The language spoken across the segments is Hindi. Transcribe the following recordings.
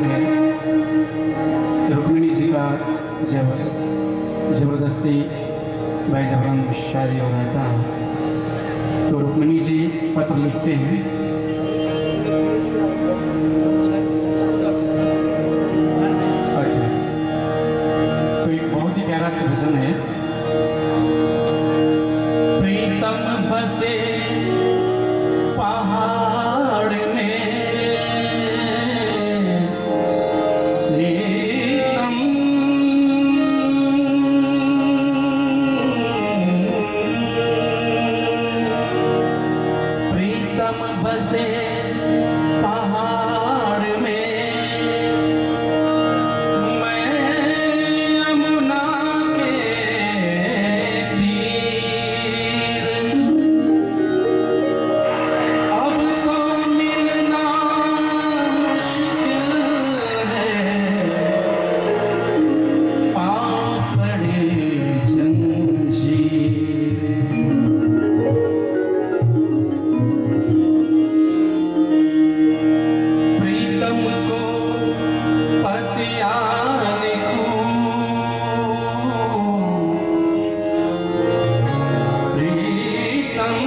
है रुक्मिणी जी का जब ज़बरदस्ती भाई जबरन शादी हो रहा था तो रुक्मिणी जी पत्र लिखते हैं। अच्छा, तो एक बहुत ही प्यारा सा भजन है। प्रीतम बसे पहाड़ में, प्रीतम बसे पहाड़ में, मैं यमुना के तीर, अब तो मिलना मुश्किल है, पाँव पड़े जंजीर। प्रीतम को पतिया लिखूं, प्रीतम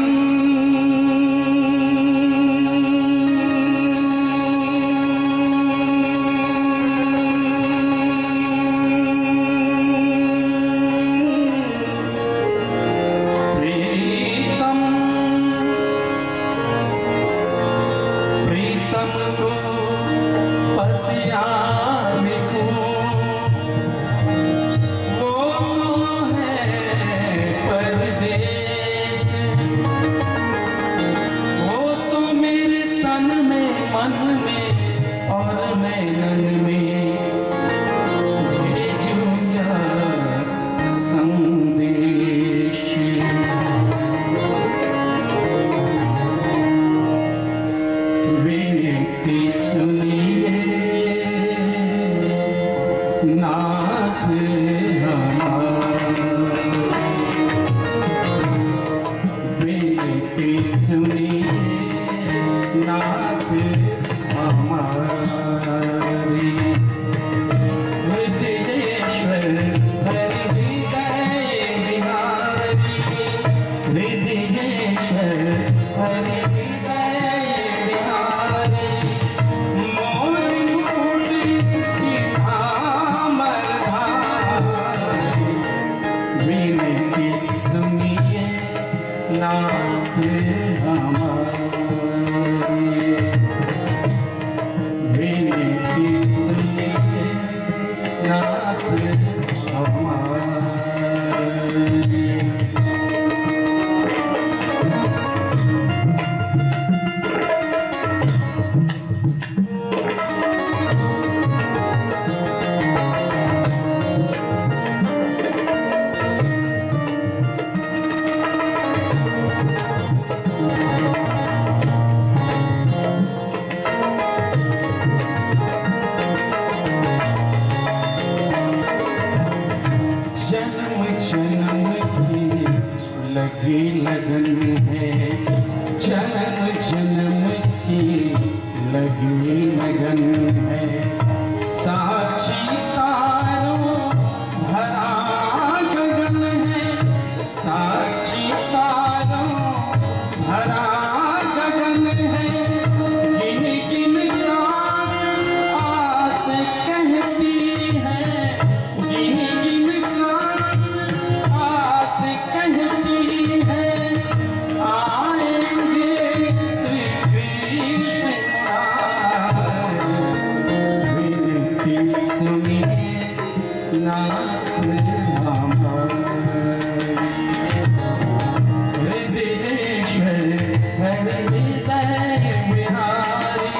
प्रीतम को पतिया लिखूं, वो तो है परदेस, वो तो मेरे तन में मन में और नैनन में भेजूंगा संदेश। विनती सुनिए नाथ हमारी, विनती सुनिए नाथ हमारी। हृदयेश्वर हरिहृदय बिहारी, हृदयेश्वर हरिहृदय बिहारी, मोर मुकुट की धामर धारी। विनती सुनिए नाथ हमारी, विनती सुनिए नाथ हमारी। जन्म जन्म की लगी लगन है, जन्म जन्म की लगी लगन है, साक्षी तारों भरा गगन है, साक्षी तारों भरा गगन है, गिन गिन सांस आस कहती है, गिन गिन सांस आस कहती है, आएंगे श्री कृष्ण मुरारी। विनती सुनिए नाथ हमारी, हृदयेश्वर हरिहृदय बिहारी,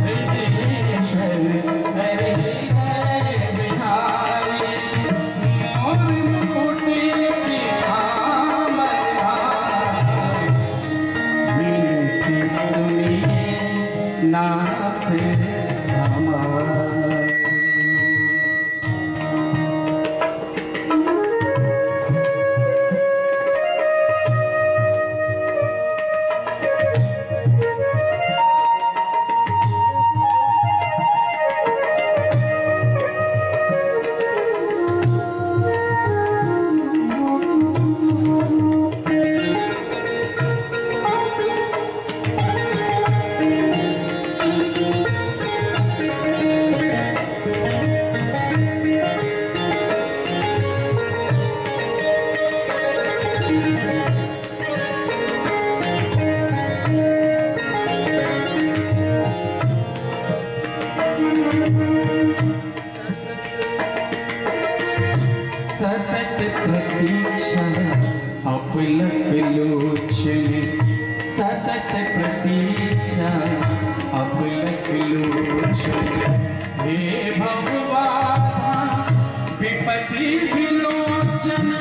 हृदयेश्वर हरिहृदय बिहारी, मोर मुकुट की धामर धारी। विनती सुनिए नाथ हमारी। भवबाधा विपत्ति विलोचन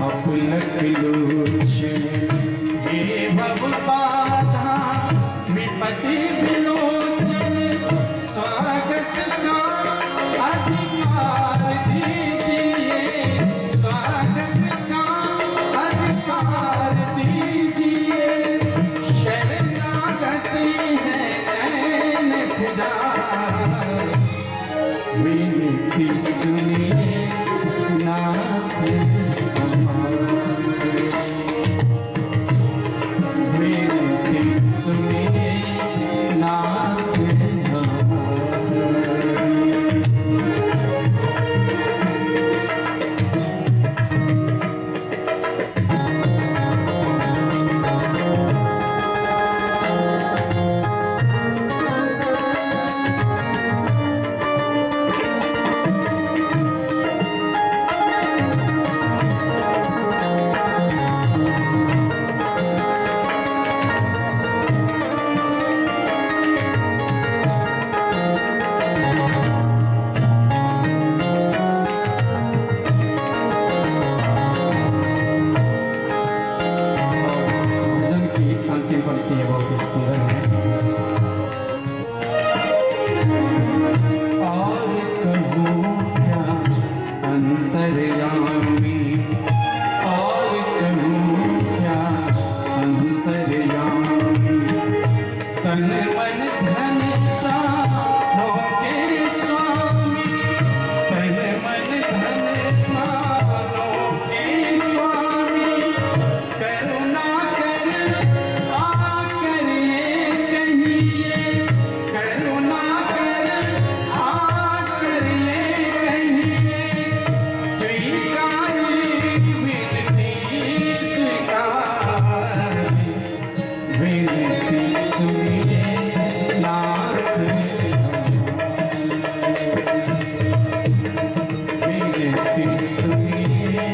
अपलक लोचन हे भवबाधा विपत्ति विलोचन स्वागत का अधिकार दीजिए स्वागत का अधिकार दीजिए शरणागत है नैन पुजार विनती सुनिए नाथ विनती सुनिए नाथ अंतर्यामी और कहूँ क्या अंतर्यामी तन मन धन प्राणों के स्वामी तन मन धन प्राणों के स्वामी करुणा कर आकर ये कहिए करुणा कर आकर ये कहिए विनती सुनिए नाथ विनती सुनिए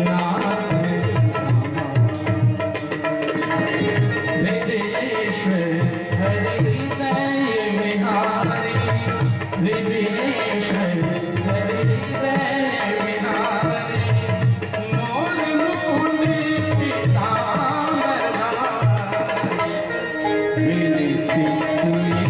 नाथ हृदयेश्वर हरि हृदय विहारी हृदयेश्वर हरि हृदय विहारी मोर मुकुट पीताम्बर विनती सुनिए